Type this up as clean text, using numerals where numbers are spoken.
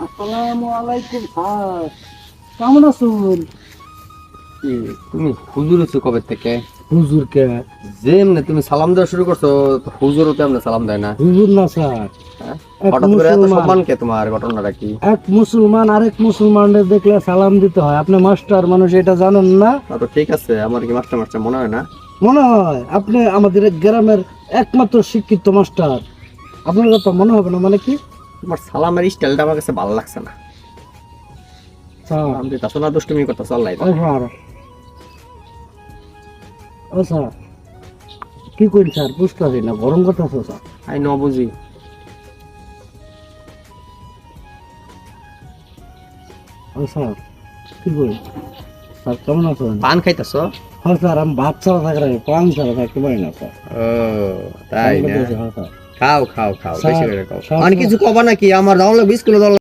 আসসালামু আলাইকুম স্যার, কেমন আছেন? তুমি হুজুর হচ্ছ কবে থেকে? হুজুর কে? যেমনে তুমি সালাম দেওয়া শুরু করছো, হুজুরও তেমনি সালাম দেয় না। হুজুর না স্যার, হ্যাঁ? এক হঠাৎ করে এত মুসলমান। সম্মান কে তোমার? ঘটনাটা কি? এক মুসলমান আরেক মুসলমানদের দেখলে সালাম দিতে হয়। আপনি মাস্টার মানুষ, এটা জানেন না? তা তো ঠিক আছে, আমার কি মাস্টার মাস্টার মনে হয় না? মনে হয় আপনি আমাদের এই গ্রামের একমাত্র শিক্ষিত মাস্টার। আপনার কথা মনে হবে না মানে কি? তোমার সালামের স্টাইলটা আমার কাছে ভালো লাগছে না। স্যার, সালাম দিতে আসলে দুষ্টুমি কথা চল্লাই। ও স্যার, ও স্যার, কি করি স্যার? বুঝতে পারি না, গরম কথা আছে স্যার। আই ন বুঝি। ও স্যার, কি করি? স্যার কেমন আছেন? পান খাইতেছ? হ্যাঁ স্যার, আমি ভাত ছাড়া থাকলে পান ছাড়া থাকতে পারি না স্যার। ও তাই না? হ্যাঁ স্যার। খাও খাও খাও, স্যার, বেশি করে খাও। স্যার, মানে কিছু কবা নাকি? আমার দাও লাগবে, স্কুলে দাও